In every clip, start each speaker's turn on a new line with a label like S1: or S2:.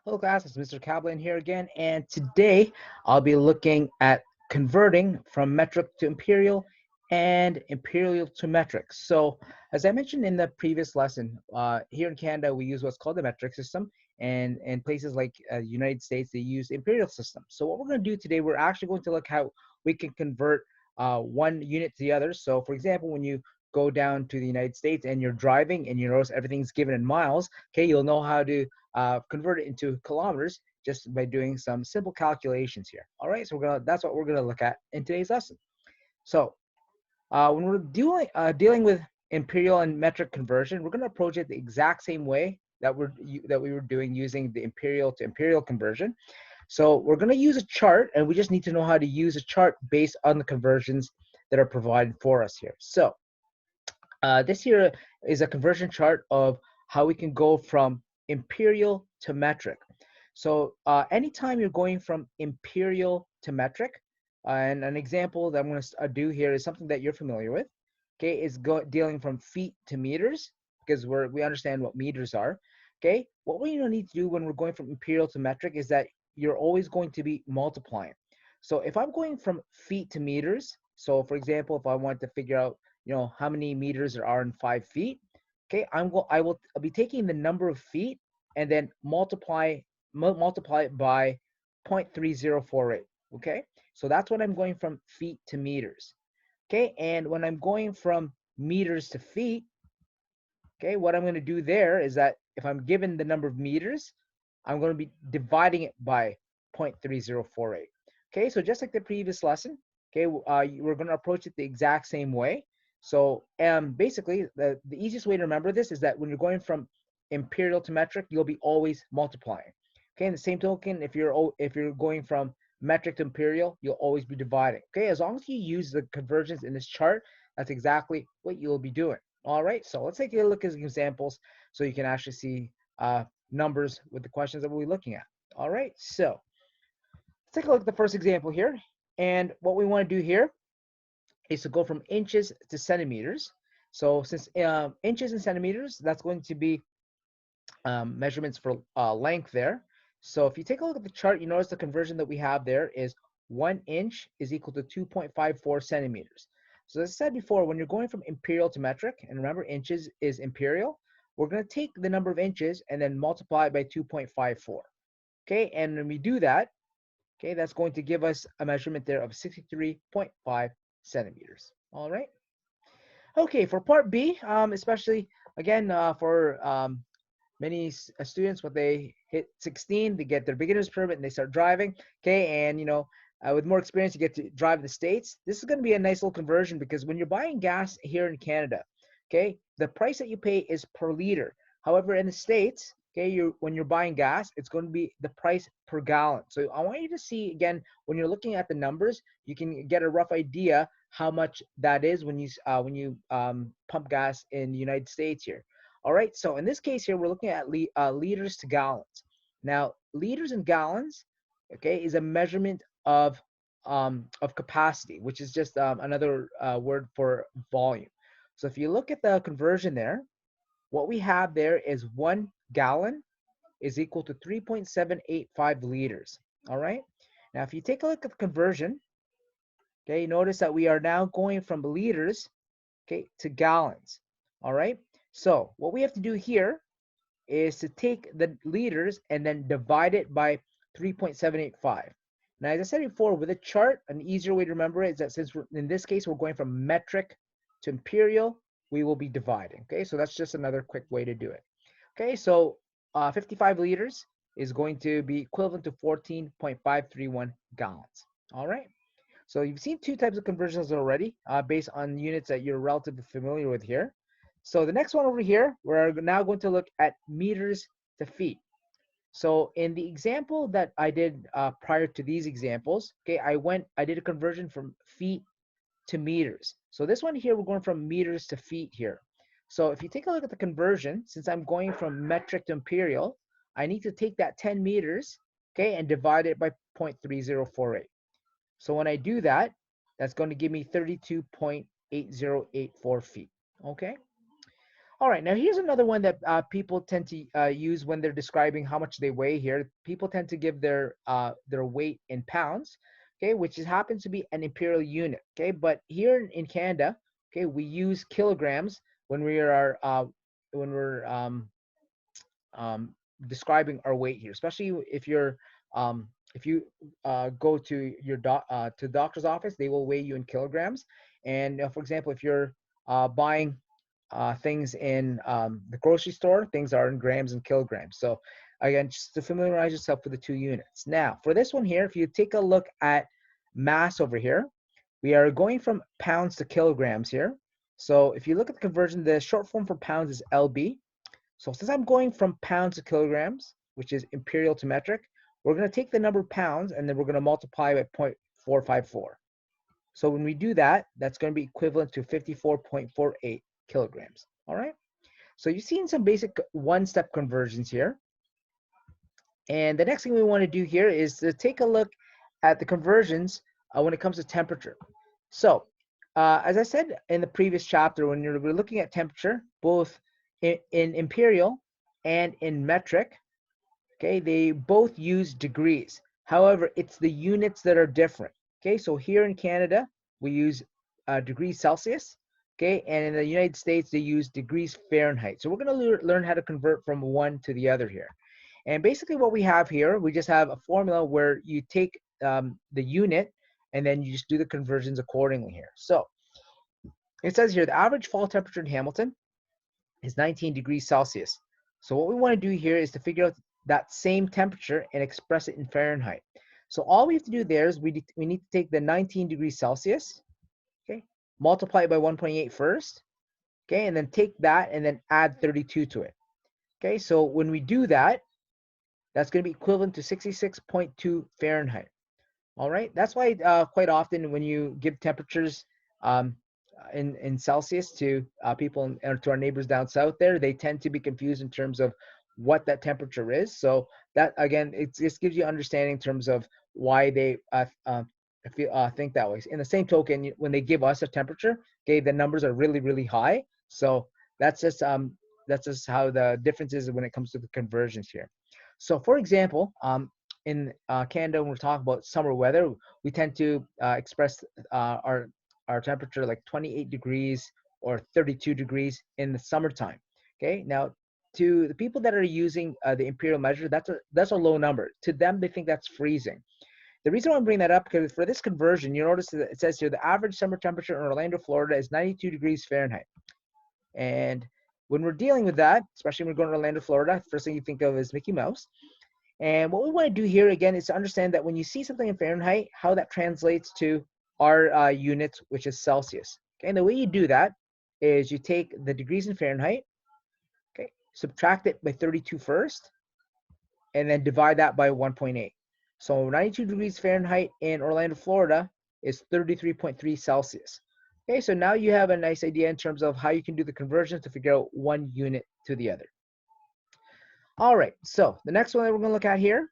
S1: Hello class, it's Mr. Kaplan here again, and today I'll be looking at converting from metric to imperial and imperial to metric. So as I mentioned in the previous lesson, here in Canada we use what's called the metric system, and in places like United States they use the imperial system. So what we're going to do today, we're actually going to look how we can convert one unit to the other. So for example, when you go down to the United States and you're driving and you notice everything's given in miles, okay, you'll know how to convert it into kilometers just by doing some simple calculations here. All right, so that's what we're gonna look at in today's lesson. So when we're dealing with imperial and metric conversion, we're gonna approach it the exact same way that we were doing using the imperial to imperial conversion. So we're gonna use a chart, and we just need to know how to use a chart based on the conversions that are provided for us here. So this here is a conversion chart of how we can go from imperial to metric. So anytime you're going from imperial to metric, and an example that I'm going to do here is something that you're familiar with, okay, is dealing from feet to meters, because we understand what meters are. Okay, what we need to do when we're going from imperial to metric is that you're always going to be multiplying. So if I'm going from feet to meters, so for example, if I want to figure out, how many meters there are in 5 feet, okay, I'll be taking the number of feet and then multiply it by 0.3048. Okay, so that's when I'm going from feet to meters. Okay, and when I'm going from meters to feet, okay, what I'm going to do there is that if I'm given the number of meters, I'm going to be dividing it by 0.3048. Okay, so just like the previous lesson, okay, we're going to approach it the exact same way. So basically, the easiest way to remember this is that when you're going from imperial to metric, you'll be always multiplying. Okay, in the same token, if you're going from metric to imperial, you'll always be dividing. Okay, as long as you use the conversions in this chart, that's exactly what you'll be doing. All right, so let's take a look at examples so you can actually see numbers with the questions that we'll be looking at. All right, so let's take a look at the first example here. And what we want to do here is to go from inches to centimeters. So since inches and centimeters, that's going to be measurements for length there. So if you take a look at the chart, you notice the conversion that we have there is 1 inch is equal to 2.54 centimeters. So as I said before, when you're going from imperial to metric, and remember inches is imperial, we're going to take the number of inches and then multiply it by 2.54. Okay, and when we do that, okay, that's going to give us a measurement there of 63.5 centimeters. All right. Okay, for part B, especially again for many students, when they hit 16, they get their beginner's permit and they start driving. Okay, and with more experience, you get to drive in the States. This is going to be a nice little conversion because when you're buying gas here in Canada, okay, the price that you pay is per liter. However, in the States, okay, when you're buying gas, it's going to be the price per gallon. So I want you to see again, when you're looking at the numbers, you can get a rough idea how much that is when you pump gas in the United States here. All right, so in this case here, we're looking at liters to gallons. Now, liters and gallons, okay, is a measurement of capacity, which is just another word for volume. So if you look at the conversion there, what we have there is 1 gallon is equal to 3.785 liters. All right. Now, if you take a look at the conversion, okay, notice that we are now going from liters, okay, to gallons. All right. So what we have to do here is to take the liters and then divide it by 3.785. Now, as I said before, with a chart, an easier way to remember it is that since in this case we're going from metric to imperial, we will be dividing. Okay, so that's just another quick way to do it. Okay, so 55 liters is going to be equivalent to 14.531 gallons. All right. So you've seen two types of conversions already based on units that you're relatively familiar with here. So the next one over here, we're now going to look at meters to feet. So in the example that I did prior to these examples, okay, I did a conversion from feet to meters. So this one here, we're going from meters to feet here. So if you take a look at the conversion, since I'm going from metric to imperial, I need to take that 10 meters, okay, and divide it by 0.3048. So when I do that, that's going to give me 32.8084 feet. Okay. All right, now here's another one that people tend to use when they're describing how much they weigh here. People tend to give their weight in pounds, okay, which happens to be an imperial unit, okay. But here in Canada, okay, we use kilograms when we are when we're um, describing our weight here, especially if you go to your to the doctor's office, they will weigh you in kilograms. And for example, if you're buying things in the grocery store, things are in grams and kilograms. So again, just to familiarize yourself with the two units. Now, for this one here, if you take a look at mass over here, we are going from pounds to kilograms here. So if you look at the conversion, the short form for pounds is LB. So since I'm going from pounds to kilograms, which is imperial to metric, we're going to take the number of pounds and then we're going to multiply by 0.454. So when we do that, that's going to be equivalent to 54.48 kilograms. All right. So you've seen some basic one-step conversions here. And the next thing we want to do here is to take a look at the conversions when it comes to temperature. So as I said in the previous chapter, when we're looking at temperature, both in imperial and in metric, okay, they both use degrees. However, it's the units that are different. Okay, so here in Canada, we use degrees Celsius. Okay, and in the United States, they use degrees Fahrenheit. So we're going to learn how to convert from one to the other here. And basically what we have here, we just have a formula where you take the unit and then you just do the conversions accordingly here. So it says here, the average fall temperature in Hamilton is 19 degrees Celsius. So what we want to do here is to figure out that same temperature and express it in Fahrenheit. So all we have to do there is we need to take the 19 degrees Celsius, okay, multiply it by 1.8 first, okay, and then take that and then add 32 to it. Okay, so when we do that, that's going to be equivalent to 66.2 Fahrenheit. All right, that's why quite often when you give temperatures um, in Celsius to people or to our neighbors down south there, they tend to be confused in terms of what that temperature is. So that again, it just gives you understanding in terms of why they think that way. In the same token, when they give us a temperature, okay, the numbers are really really high. So that's just how the difference is when it comes to the conversions here. So for example, in Canada, when we're talking about summer weather, we tend to express our temperature like 28 degrees or 32 degrees in the summertime. Okay, now to the people that are using the imperial measure, that's a low number. To them, they think that's freezing. The reason why I'm bringing that up because for this conversion, you notice that it says here the average summer temperature in Orlando, Florida, is 92 degrees Fahrenheit. And when we're dealing with that, especially when we're going to Orlando, Florida, first thing you think of is Mickey Mouse. And what we want to do here again is to understand that when you see something in Fahrenheit, how that translates to our units, which is Celsius. Okay, and the way you do that is you take the degrees in Fahrenheit, okay, subtract it by 32 first, and then divide that by 1.8. So 92 degrees Fahrenheit in Orlando, Florida is 33.3 Celsius. Okay, so now you have a nice idea in terms of how you can do the conversions to figure out one unit to the other. All right, so the next one that we're going to look at here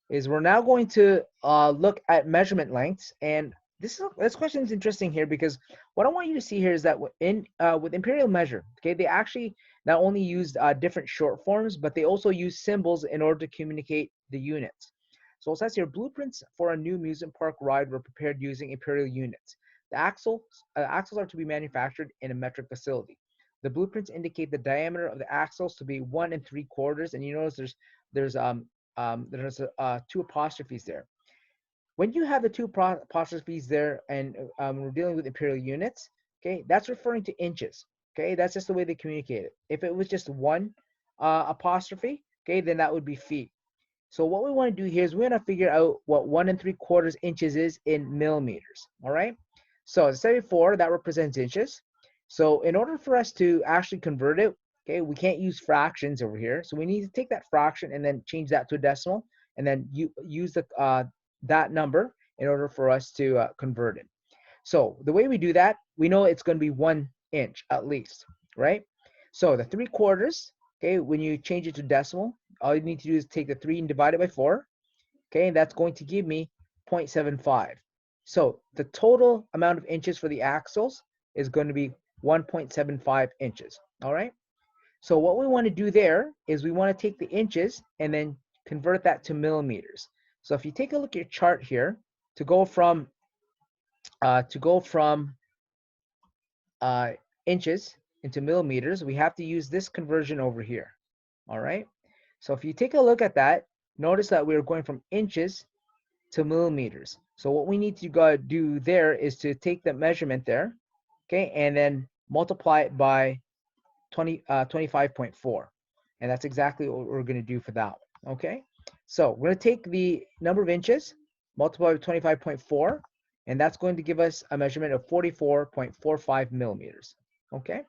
S1: is we're now going to look at measurement lengths. And this question is interesting here because what I want you to see here is that with imperial measure, okay, they actually not only used different short forms, but they also use symbols in order to communicate the units. So it says here, blueprints for a new amusement park ride were prepared using imperial units. The axles are to be manufactured in a metric facility. The blueprints indicate the diameter of the axles to be 1 3/4, and you notice there's two apostrophes there. When you have the two apostrophes there and we're dealing with imperial units, okay, that's referring to inches. Okay, that's just the way they communicate it. If it was just one apostrophe, okay, then that would be feet. So what we want to do here is we want to figure out what 1 3/4 inches is in millimeters. All right. So as I said before, that represents inches. So in order for us to actually convert it, okay, we can't use fractions over here. So we need to take that fraction and then change that to a decimal, and then use that number in order for us to convert it. So the way we do that, we know it's going to be 1 inch at least, right? So the 3/4, okay, when you change it to decimal, all you need to do is take the 3 and divide it by 4, okay, and that's going to give me 0.75. So the total amount of inches for the axles is going to be 1.75 inches. All right. So what we want to do there is we want to take the inches and then convert that to millimeters. So if you take a look at your chart here, to go from uh, to go from uh, inches into millimeters, we have to use this conversion over here. All right. So if you take a look at that, notice that we're going from inches to millimeters. So what we need to go do there is to take the measurement there, okay, and then multiply it by 25.4. And that's exactly what we're going to do for that one, okay? So we're going to take the number of inches, multiply by 25.4, and that's going to give us a measurement of 44.45 millimeters, okay?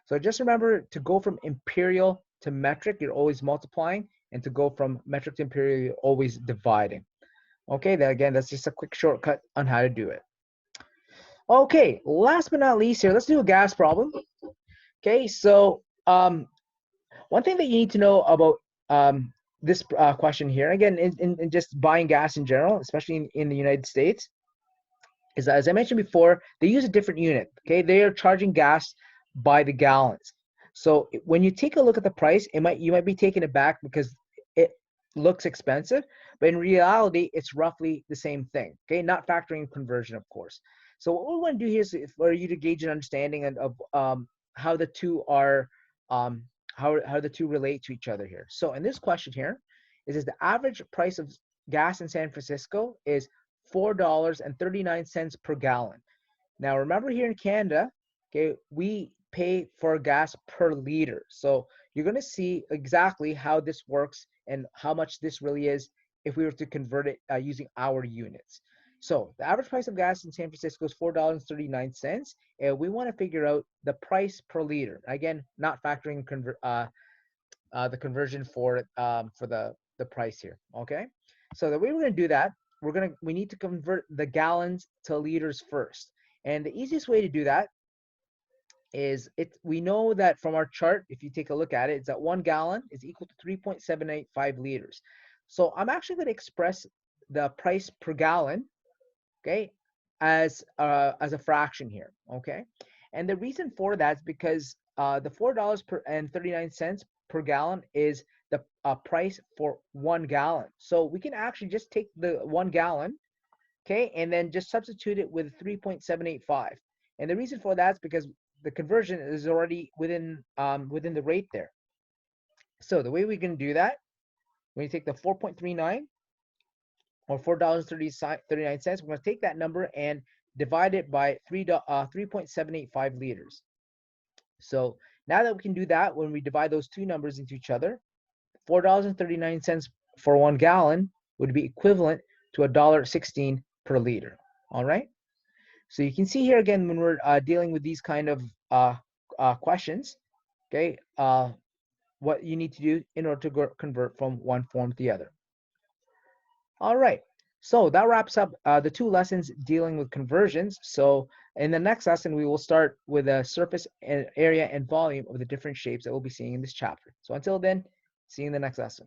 S1: So just remember, to go from imperial to metric, you're always multiplying, and to go from metric to imperial, you're always dividing. Okay, then again, that's just a quick shortcut on how to do it. Okay, last but not least here, let's do a gas problem. Okay, so one thing that you need to know about this question here, again, in just buying gas in general, especially in the United States, is that, as I mentioned before, they use a different unit. Okay, they are charging gas by the gallons. So when you take a look at the price, you might be taken aback because it looks expensive, but in reality, it's roughly the same thing. Okay, not factoring conversion, of course. So what we want to do here is for you to gauge an understanding of how the two are how the two relate to each other here. So in this question here, is the average price of gas in San Francisco is $4.39 per gallon. Now remember, here in Canada, okay, we pay for gas per liter. So you're going to see exactly how this works and how much this really is if we were to convert it using our units. So the average price of gas in San Francisco is $4.39, and we want to figure out the price per liter. Again, not factoring the conversion for the price here. Okay, so the way we're going to do that, we need to convert the gallons to liters first, and the easiest way to do that is we know that from our chart, if you take a look at it, it's that 1 gallon is equal to 3.785 liters. So I'm actually going to express the price per gallon, okay, as a fraction here, okay? And the reason for that is because the $4.39 per gallon is the price for 1 gallon. So we can actually just take the 1 gallon, okay, and then just substitute it with 3.785. And the reason for that is because the conversion is already within the rate there. So the way we can do that, when you take the 4.39 or $4.39, we're going to take that number and divide it by 3.785 liters. So now that we can do that, when we divide those two numbers into each other, $4.39 for 1 gallon would be equivalent to $1.16 per liter. All right. So you can see here again, when we're dealing with these kind of questions, okay, what you need to do in order to convert from one form to the other. All right. So that wraps up the 2 lessons dealing with conversions. So in the next lesson, we will start with the surface and area and volume of the different shapes that we'll be seeing in this chapter. So until then, see you in the next lesson.